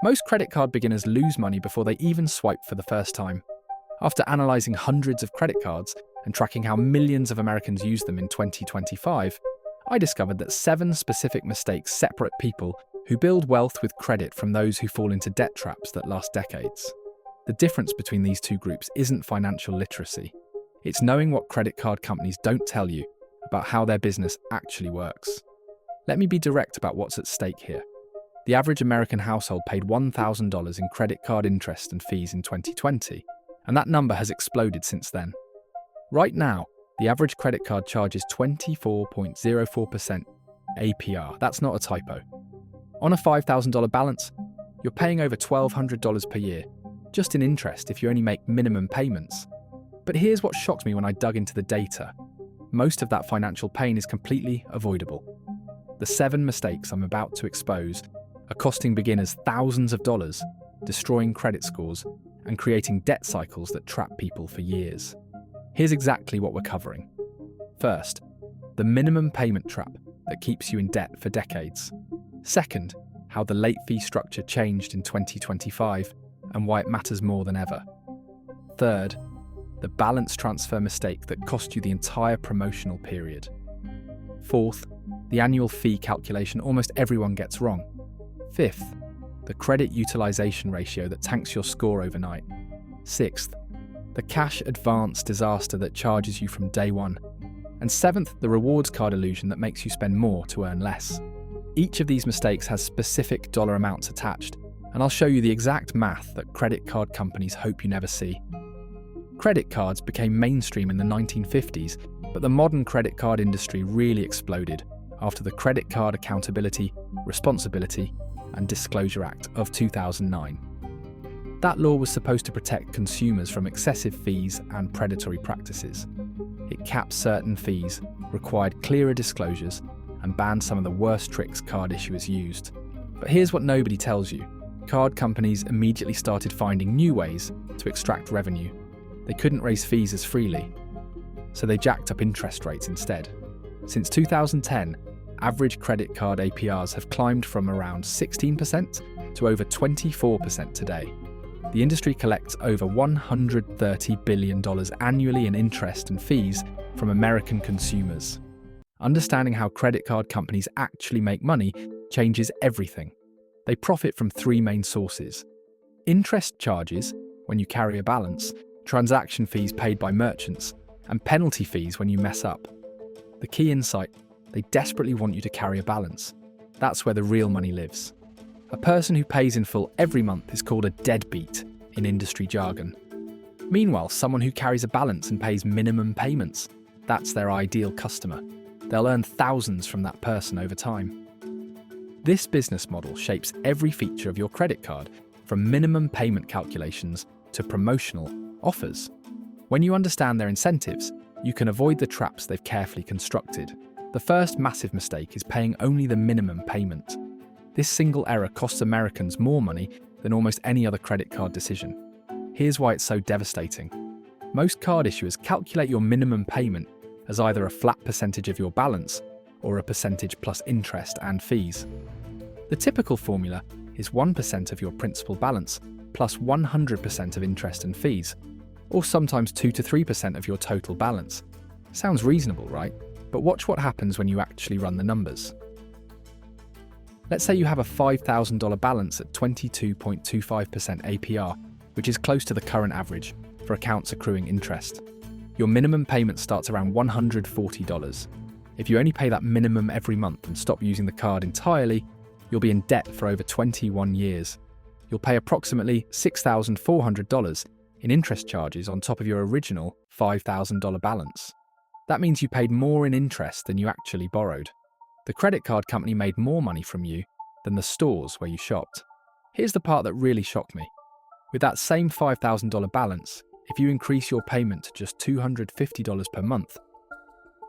Most credit card beginners lose money before they even swipe for the first time. After analysing hundreds of credit cards and tracking how millions of Americans use them in 2025, I discovered that 7 specific mistakes separate people who build wealth with credit from those who fall into debt traps that last decades. The difference between these two groups isn't financial literacy. It's knowing what credit card companies don't tell you about how their business actually works. Let me be direct about what's at stake here. The average American household paid $1,000 in credit card interest and fees in 2020, and that number has exploded since then. Right now, the average credit card charges 24.04% APR. That's not a typo. On a $5,000 balance, you're paying over $1,200 per year, just in interest if you only make minimum payments. But here's what shocked me when I dug into the data. Most of that financial pain is completely avoidable. The 7 mistakes I'm about to expose are costing beginners thousands of dollars, destroying credit scores, and creating debt cycles that trap people for years. Here's exactly what we're covering. First, the minimum payment trap that keeps you in debt for decades. Second, how the late fee structure changed in 2025 and why it matters more than ever. Third, the balance transfer mistake that cost you the entire promotional period. Fourth, the annual fee calculation almost everyone gets wrong. Fifth, the credit utilization ratio that tanks your score overnight. Sixth, the cash advance disaster that charges you from day one. And seventh, the rewards card illusion that makes you spend more to earn less. Each of these mistakes has specific dollar amounts attached, and I'll show you the exact math that credit card companies hope you never see. Credit cards became mainstream in the 1950s, but the modern credit card industry really exploded after the Credit Card Accountability, Responsibility, and Disclosure Act of 2009. That law was supposed to protect consumers from excessive fees and predatory practices. It capped certain fees, required clearer disclosures, and banned some of the worst tricks card issuers used. But here's what nobody tells you. Card companies immediately started finding new ways to extract revenue. They couldn't raise fees as freely, so they jacked up interest rates instead. Since 2010, average credit card APRs have climbed from around 16% to over 24% today. The industry collects over $130 billion annually in interest and fees from American consumers. Understanding how credit card companies actually make money changes everything. They profit from 3 main sources: interest charges, when you carry a balance, transaction fees paid by merchants, and penalty fees when you mess up. The key insight: they desperately want you to carry a balance. That's where the real money lives. A person who pays in full every month is called a deadbeat in industry jargon. Meanwhile, someone who carries a balance and pays minimum payments, that's their ideal customer. They'll earn thousands from that person over time. This business model shapes every feature of your credit card, from minimum payment calculations to promotional offers. When you understand their incentives, you can avoid the traps they've carefully constructed. The first massive mistake is paying only the minimum payment. This single error costs Americans more money than almost any other credit card decision. Here's why it's so devastating. Most card issuers calculate your minimum payment as either a flat percentage of your balance or a percentage plus interest and fees. The typical formula is 1% of your principal balance plus 100% of interest and fees, or sometimes 2 to 3% of your total balance. Sounds reasonable, right? But watch what happens when you actually run the numbers. Let's say you have a $5,000 balance at 22.25% APR, which is close to the current average for accounts accruing interest. Your minimum payment starts around $140. If you only pay that minimum every month and stop using the card entirely, you'll be in debt for over 21 years. You'll pay approximately $6,400 in interest charges on top of your original $5,000 balance. That means you paid more in interest than you actually borrowed. The credit card company made more money from you than the stores where you shopped. Here's the part that really shocked me. With that same $5,000 balance, if you increase your payment to just $250 per month,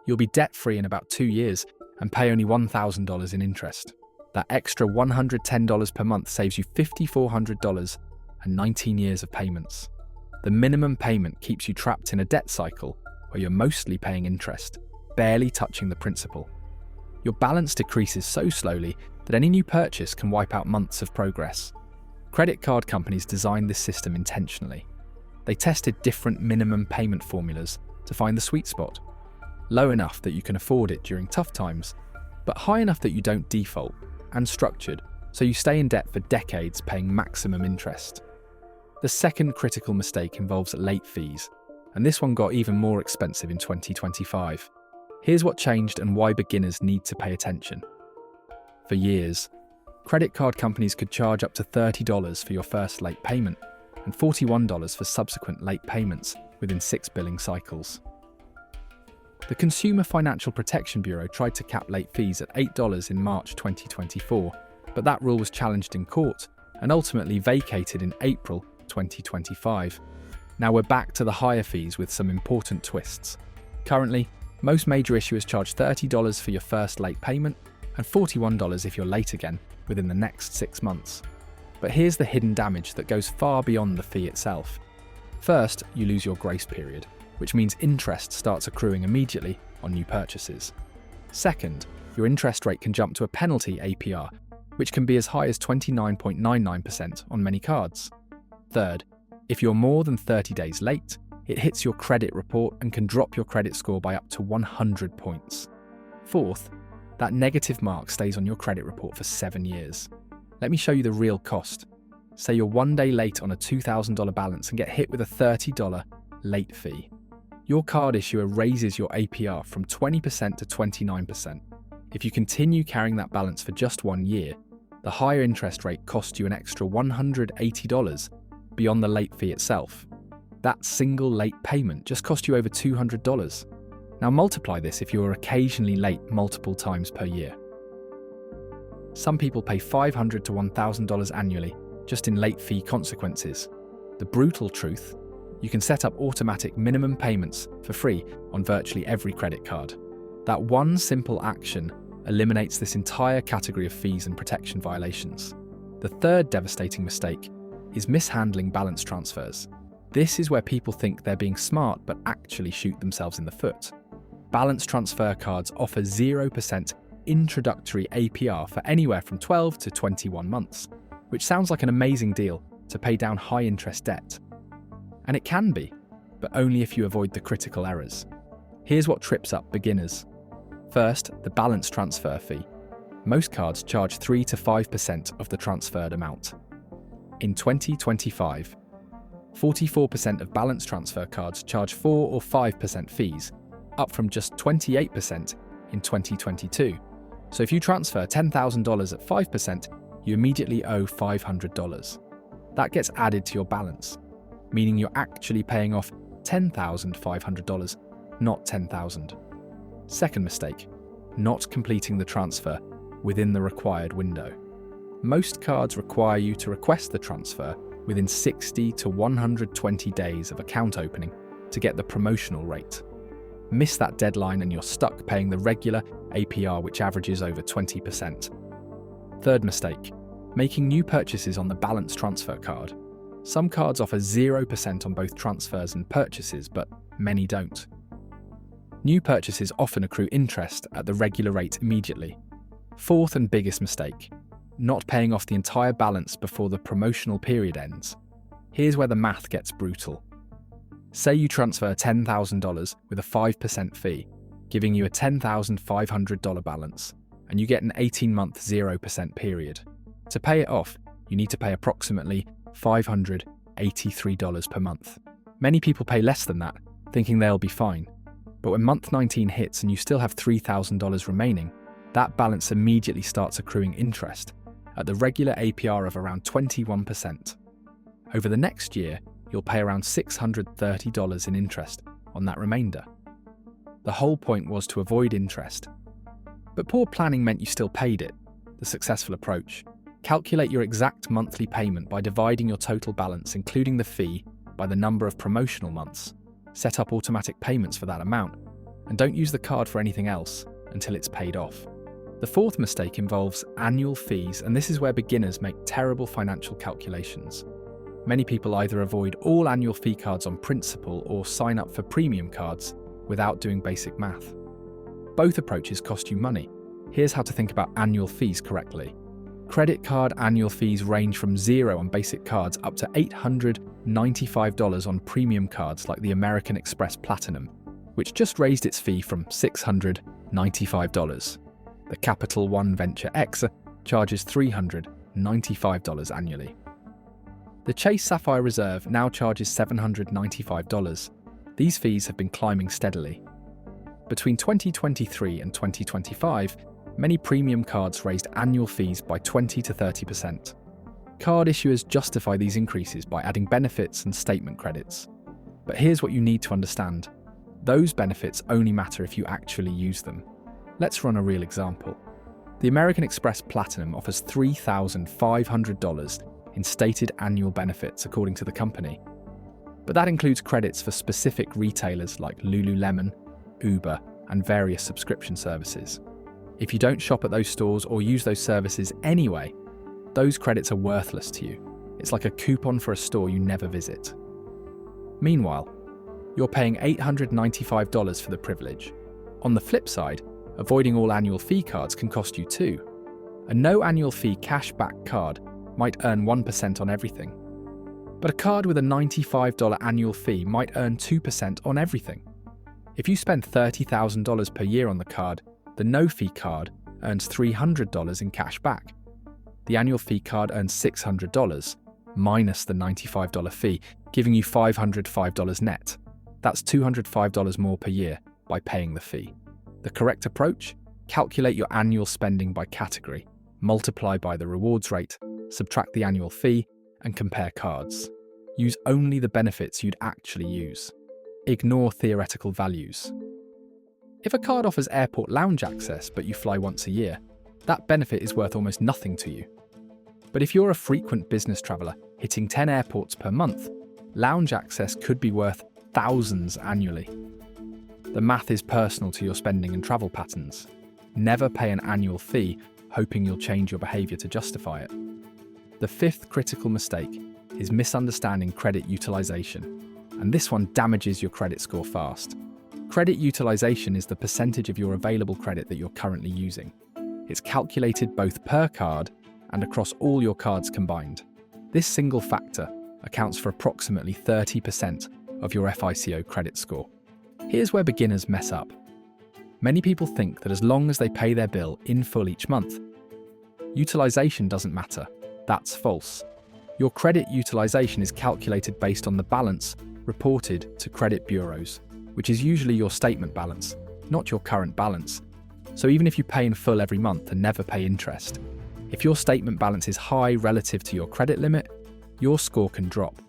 you'll be debt-free in about 2 years and pay only $1,000 in interest. That extra $110 per month saves you $5,400 and 19 years of payments. The minimum payment keeps you trapped in a debt cycle where you're mostly paying interest, barely touching the principal. Your balance decreases so slowly that any new purchase can wipe out months of progress. Credit card companies designed this system intentionally. They tested different minimum payment formulas to find the sweet spot. Low enough that you can afford it during tough times, but high enough that you don't default, and structured so you stay in debt for decades paying maximum interest. The second critical mistake involves late fees, and this one got even more expensive in 2025. Here's what changed and why beginners need to pay attention. For years, credit card companies could charge up to $30 for your first late payment and $41 for subsequent late payments within 6 billing cycles. The Consumer Financial Protection Bureau tried to cap late fees at $8 in March 2024, but that rule was challenged in court and ultimately vacated in April 2025. Now we're back to the higher fees with some important twists. Currently, most major issuers charge $30 for your first late payment and $41 if you're late again within the next 6 months. But here's the hidden damage that goes far beyond the fee itself. First, you lose your grace period, which means interest starts accruing immediately on new purchases. Second, your interest rate can jump to a penalty APR, which can be as high as 29.99% on many cards. Third, if you're more than 30 days late, it hits your credit report and can drop your credit score by up to 100 points. Fourth, that negative mark stays on your credit report for 7 years. Let me show you the real cost. Say you're 1 day late on a $2,000 balance and get hit with a $30 late fee. Your card issuer raises your APR from 20% to 29%. If you continue carrying that balance for just 1 year, the higher interest rate costs you an extra $180 beyond the late fee itself. That single late payment just cost you over $200. Now multiply this if you are occasionally late multiple times per year. Some people pay $500 to $1,000 annually just in late fee consequences. The brutal truth: you can set up automatic minimum payments for free on virtually every credit card. That one simple action eliminates this entire category of fees and protection violations. The third devastating mistake is mishandling balance transfers. This is where people think they're being smart but actually shoot themselves in the foot. Balance transfer cards offer 0% introductory APR for anywhere from 12 to 21 months, which sounds like an amazing deal to pay down high-interest debt. And it can be, but only if you avoid the critical errors. Here's what trips up beginners. First, the balance transfer fee. Most cards charge 3 to 5% of the transferred amount. In 2025, 44% of balance transfer cards charge 4 or 5% fees, up from just 28% in 2022. So if you transfer $10,000 at 5%, you immediately owe $500. That gets added to your balance, meaning you're actually paying off $10,500, not $10,000. Second mistake, not completing the transfer within the required window. Most cards require you to request the transfer within 60 to 120 days of account opening to get the promotional rate. Miss that deadline and you're stuck paying the regular APR, which averages over 20%. Third mistake, making new purchases on the balance transfer card. Some cards offer 0% on both transfers and purchases, but many don't. New purchases often accrue interest at the regular rate immediately. Fourth and biggest mistake, not paying off the entire balance before the promotional period ends. Here's where the math gets brutal. Say you transfer $10,000 with a 5% fee, giving you a $10,500 balance, and you get an 18-month 0% period. To pay it off, you need to pay approximately $583 per month. Many people pay less than that, thinking they'll be fine. But when month 19 hits and you still have $3,000 remaining, that balance immediately starts accruing interest at the regular APR of around 21%. Over the next year, you'll pay around $630 in interest on that remainder. The whole point was to avoid interest. But poor planning meant you still paid it. The successful approach: calculate your exact monthly payment by dividing your total balance, including the fee, by the number of promotional months. Set up automatic payments for that amount, and don't use the card for anything else until it's paid off. The fourth mistake involves annual fees, and this is where beginners make terrible financial calculations. Many people either avoid all annual fee cards on principle or sign up for premium cards without doing basic math. Both approaches cost you money. Here's how to think about annual fees correctly. Credit card annual fees range from $0 on basic cards up to $895 on premium cards like the American Express Platinum, which just raised its fee from $695. The Capital One Venture X charges $395 annually. The Chase Sapphire Reserve now charges $795. These fees have been climbing steadily. Between 2023 and 2025, many premium cards raised annual fees by 20 to 30%. Card issuers justify these increases by adding benefits and statement credits. But here's what you need to understand. Those benefits only matter if you actually use them. Let's run a real example. The American Express Platinum offers $3,500 in stated annual benefits according to the company. But that includes credits for specific retailers like Lululemon, Uber, and various subscription services. If you don't shop at those stores or use those services anyway, those credits are worthless to you. It's like a coupon for a store you never visit. Meanwhile, you're paying $895 for the privilege. On the flip side, avoiding all annual fee cards can cost you too. A no annual fee cashback card might earn 1% on everything. But a card with a $95 annual fee might earn 2% on everything. If you spend $30,000 per year on the card, the no-fee card earns $300 in cash back. The annual fee card earns $600, minus the $95 fee, giving you $505 net. That's $205 more per year by paying the fee. The correct approach? Calculate your annual spending by category, multiply by the rewards rate, subtract the annual fee, and compare cards. Use only the benefits you'd actually use. Ignore theoretical values. If a card offers airport lounge access but you fly once a year, that benefit is worth almost nothing to you. But if you're a frequent business traveller hitting 10 airports per month, lounge access could be worth thousands annually. The math is personal to your spending and travel patterns. Never pay an annual fee hoping you'll change your behaviour to justify it. The fifth critical mistake is misunderstanding credit utilisation, and this one damages your credit score fast. Credit utilisation is the percentage of your available credit that you're currently using. It's calculated both per card and across all your cards combined. This single factor accounts for approximately 30% of your FICO credit score. Here's where beginners mess up. Many people think that as long as they pay their bill in full each month, utilisation doesn't matter. That's false. Your credit utilisation is calculated based on the balance reported to credit bureaus, which is usually your statement balance, not your current balance. So even if you pay in full every month and never pay interest, if your statement balance is high relative to your credit limit, your score can drop.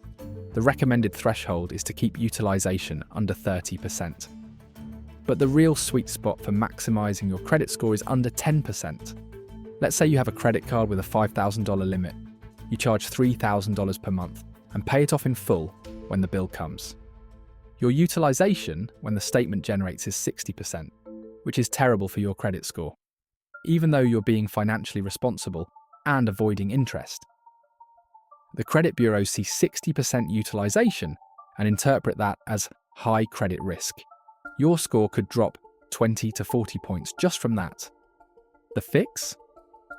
The recommended threshold is to keep utilisation under 30%. But the real sweet spot for maximising your credit score is under 10%. Let's say you have a credit card with a $5,000 limit. You charge $3,000 per month and pay it off in full when the bill comes. Your utilisation when the statement generates is 60%, which is terrible for your credit score, even though you're being financially responsible and avoiding interest. The credit bureaus see 60% utilisation and interpret that as high credit risk. Your score could drop 20 to 40 points just from that. The fix?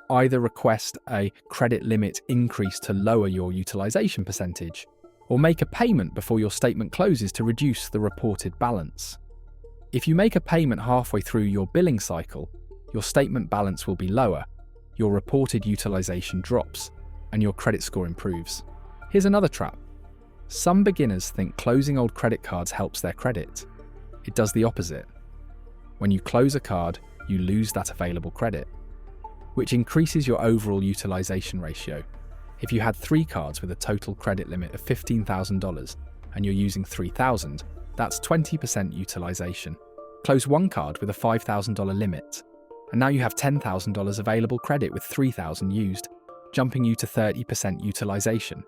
Either request a credit limit increase to lower your utilisation percentage, or make a payment before your statement closes to reduce the reported balance. If you make a payment halfway through your billing cycle, your statement balance will be lower, your reported utilisation drops, and your credit score improves. Here's another trap. Some beginners think closing old credit cards helps their credit. It does the opposite. When you close a card, you lose that available credit, which increases your overall utilisation ratio. If you had 3 cards with a total credit limit of $15,000 and you're using $3,000, that's 20% utilisation. Close one card with a $5,000 limit, and now you have $10,000 available credit with $3,000 used, jumping you to 30% utilisation.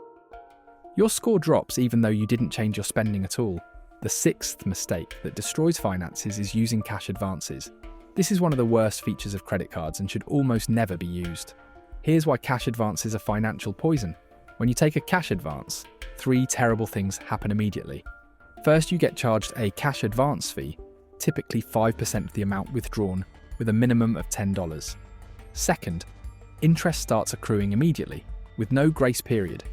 Your score drops even though you didn't change your spending at all. The sixth mistake that destroys finances is using cash advances. This is one of the worst features of credit cards and should almost never be used. Here's why cash advances are financial poison. When you take a cash advance, 3 terrible things happen immediately. First, you get charged a cash advance fee, typically 5% of the amount withdrawn, with a minimum of $10. Second, interest starts accruing immediately, with no grace period.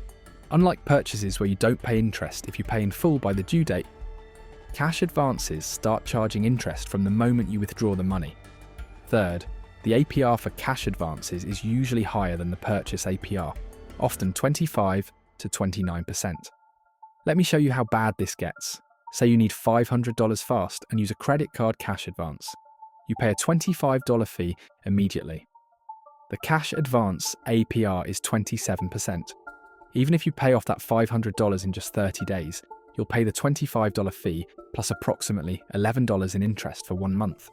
Unlike purchases where you don't pay interest if you pay in full by the due date, cash advances start charging interest from the moment you withdraw the money. Third, the APR for cash advances is usually higher than the purchase APR, often 25 to 29%. Let me show you how bad this gets. Say you need $500 fast and use a credit card cash advance. You pay a $25 fee immediately. The cash advance APR is 27%. Even if you pay off that $500 in just 30 days, you'll pay the $25 fee plus approximately $11 in interest for 1 month.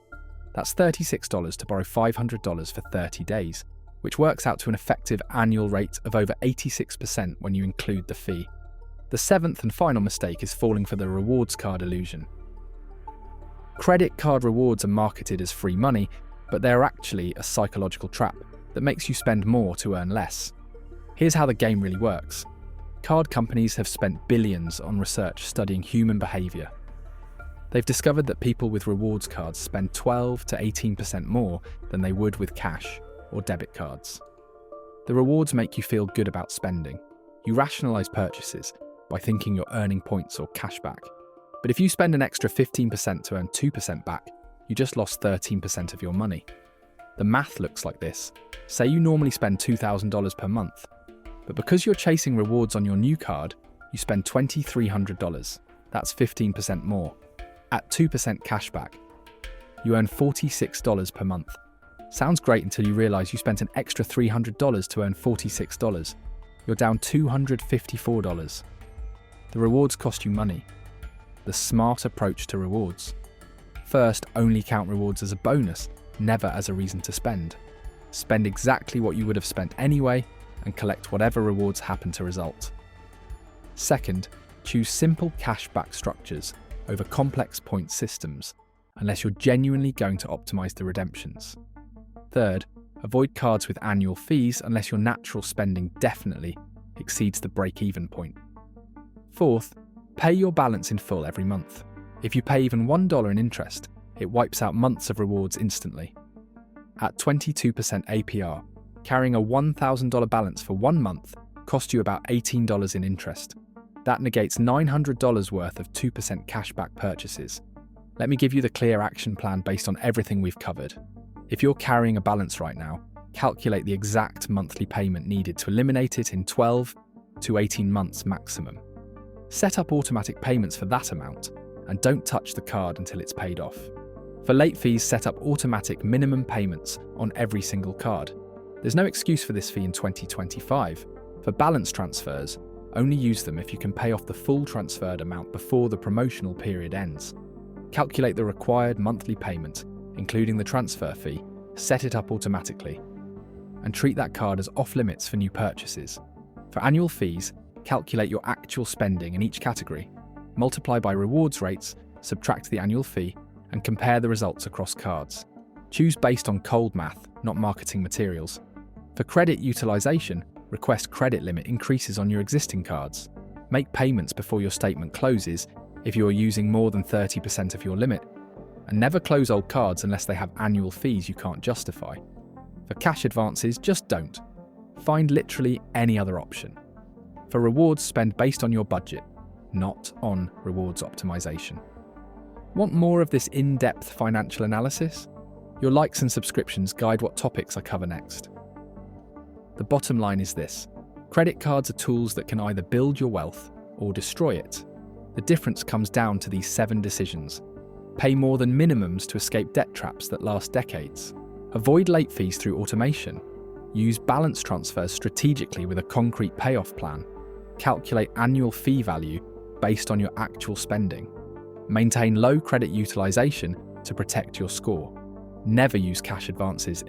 That's $36 to borrow $500 for 30 days, which works out to an effective annual rate of over 86% when you include the fee. The seventh and final mistake is falling for the rewards card illusion. Credit card rewards are marketed as free money, but they're actually a psychological trap that makes you spend more to earn less. Here's how the game really works. Card companies have spent billions on research studying human behaviour. They've discovered that people with rewards cards spend 12 to 18% more than they would with cash or debit cards. The rewards make you feel good about spending. You rationalise purchases by thinking you're earning points or cash back. But if you spend an extra 15% to earn 2% back, you just lost 13% of your money. The math looks like this. Say you normally spend $2,000 per month, but because you're chasing rewards on your new card, you spend $2,300. That's 15% more. At 2% cash back, you earn $46 per month. Sounds great until you realise you spent an extra $300 to earn $46. You're down $254. The rewards cost you money. The smart approach to rewards. First, only count rewards as a bonus, never as a reason to spend. Spend exactly what you would have spent anyway and collect whatever rewards happen to result. Second, choose simple cashback structures over complex point systems, unless you're genuinely going to optimize the redemptions. Third, avoid cards with annual fees unless your natural spending definitely exceeds the break-even point. Fourth, pay your balance in full every month. If you pay even $1 in interest, it wipes out months of rewards instantly. At 22% APR, carrying a $1,000 balance for 1 month costs you about $18 in interest. That negates $900 worth of 2% cashback purchases. Let me give you the clear action plan based on everything we've covered. If you're carrying a balance right now, calculate the exact monthly payment needed to eliminate it in 12 to 18 months maximum. Set up automatic payments for that amount, and don't touch the card until it's paid off. For late fees, set up automatic minimum payments on every single card. There's no excuse for this fee in 2025. For balance transfers, only use them if you can pay off the full transferred amount before the promotional period ends. Calculate the required monthly payment, including the transfer fee, set it up automatically, and treat that card as off-limits for new purchases. For annual fees, calculate your actual spending in each category, multiply by rewards rates, subtract the annual fee, and compare the results across cards. Choose based on cold math, not marketing materials. For credit utilization, request credit limit increases on your existing cards. Make payments before your statement closes if you are using more than 30% of your limit, and never close old cards unless they have annual fees you can't justify. For cash advances, just don't. Find literally any other option. For rewards, spend based on your budget, not on rewards optimization. Want more of this in-depth financial analysis? Your likes and subscriptions guide what topics I cover next. The bottom line is this: credit cards are tools that can either build your wealth or destroy it. The difference comes down to these 7 decisions. Pay more than minimums to escape debt traps that last decades. Avoid late fees through automation. Use balance transfers strategically with a concrete payoff plan. Calculate annual fee value based on your actual spending. Maintain low credit utilization to protect your score. Never use cash advances